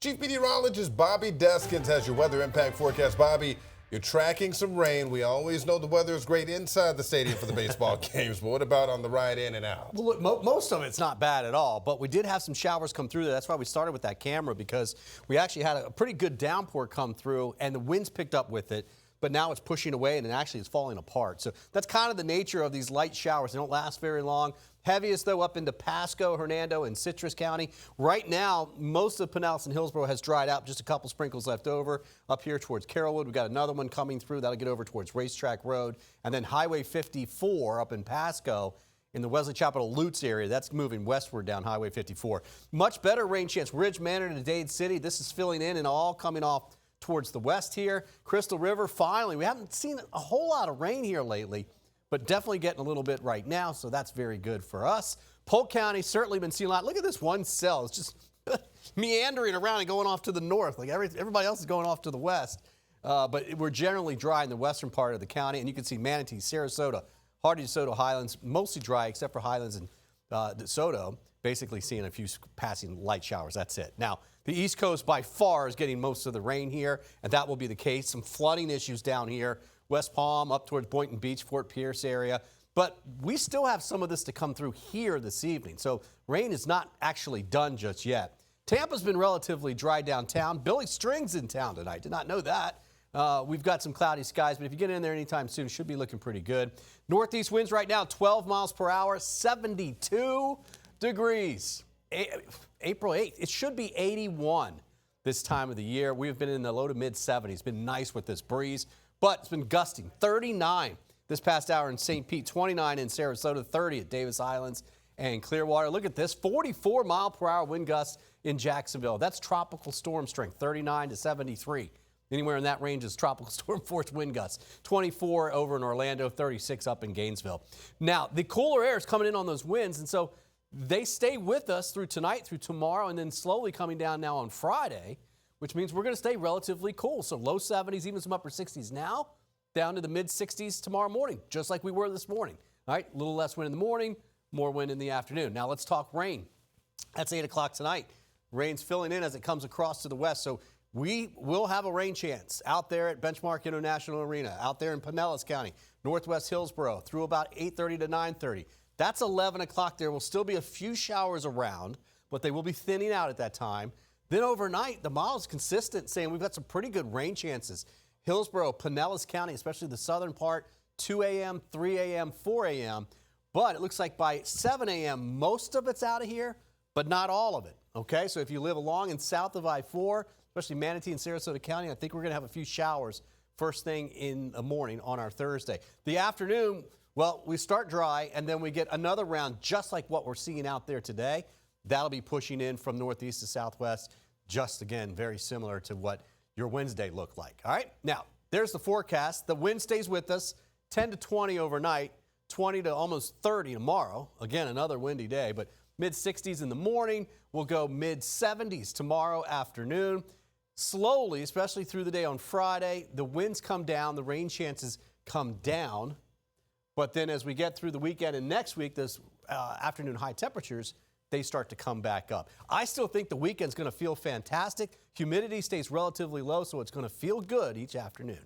Chief Meteorologist Bobby Deskins has your weather impact forecast. Bobby, you're tracking some rain. We always know the weather is great inside the stadium for the baseball games, but what about on the ride in and out? Well, look, most of it's not bad at all, but we did have some showers come through there. That's why we started with that camera, because we actually had a pretty good downpour come through, and the winds picked up with it. But now it's pushing away, and it actually is falling apart. So that's kind of the nature of these light showers. They don't last very long. Heaviest, though, up into Pasco, Hernando, and Citrus County. Right now, most of Pinellas and Hillsborough has dried out. Just a couple sprinkles left over. Up here towards Carrollwood, we've got another one coming through. That'll get over towards Racetrack Road. And then Highway 54 up in Pasco in the Wesley Chapel Lutz area. That's moving westward down Highway 54. Much better rain chance. Ridge Manor to Dade City. This is filling in and all coming off towards the west here. Crystal River, finally. We haven't seen a whole lot of rain here lately, but definitely getting a little bit right now, so that's very good for us. Polk County, certainly been seeing a lot. Look at this one cell. It's just meandering around and going off to the north. Like everybody else is going off to the west. But we're generally dry in the western part of the county, and you can see Manatee, Sarasota, Hardy, DeSoto, Highlands, mostly dry except for Highlands and DeSoto. Basically seeing a few passing light showers. That's it. Now, the East Coast by far is getting most of the rain here, and that will be the case. Some flooding issues down here. West Palm, up towards Boynton Beach, Fort Pierce area. But we still have some of this to come through here this evening. So rain is not actually done just yet. Tampa's been relatively dry downtown. Billy String's in town tonight. Did not know that. We've got some cloudy skies, but if you get in there anytime soon, it should be looking pretty good. Northeast winds right now, 12 miles per hour, 72 degrees. April 8th, it should be 81 this time of the year. We've been in the low to mid 70s. It's been nice with this breeze, but it's been gusting. 39 this past hour in St. Pete, 29 in Sarasota, 30 at Davis Islands and Clearwater. Look at this, 44 mile per hour wind gusts in Jacksonville. That's tropical storm strength, 39 to 73. Anywhere in that range is tropical storm force wind gusts. 24 over in Orlando, 36 up in Gainesville. Now, the cooler air is coming in on those winds, and so they stay with us through tonight, through tomorrow, and then slowly coming down now on Friday, which means we're going to stay relatively cool. So low 70s, even some upper 60s now, down to the mid 60s tomorrow morning, just like we were this morning. All right, a little less wind in the morning, more wind in the afternoon. Now let's talk rain. That's 8 o'clock tonight. Rain's filling in as it comes across to the west. So we will have a rain chance out there at Benchmark International Arena, out there in Pinellas County, Northwest Hillsborough, through about 8:30 to 9:30. That's 11 o'clock. There will still be a few showers around, but they will be thinning out at that time. Then overnight, the model is consistent, saying we've got some pretty good rain chances. Hillsborough, Pinellas County, especially the southern part, 2 a.m., 3 a.m., 4 a.m. But it looks like by 7 a.m., most of it's out of here, but not all of it. Okay, so if you live along and south of I-4, especially Manatee and Sarasota County, I think we're going to have a few showers first thing in the morning on our Thursday. The afternoon, well, we start dry, and then we get another round just like what we're seeing out there today. That'll be pushing in from northeast to southwest, just again, very similar to what your Wednesday looked like. All right, now, there's the forecast. The wind stays with us, 10 to 20 overnight, 20 to almost 30 tomorrow. Again, another windy day, but mid-60s in the morning. We'll go mid-70s tomorrow afternoon. Slowly, especially through the day on Friday, the winds come down, the rain chances come down. But then as we get through the weekend and next week, those afternoon high temperatures, they start to come back up. I still think the weekend's going to feel fantastic. Humidity stays relatively low, so it's going to feel good each afternoon.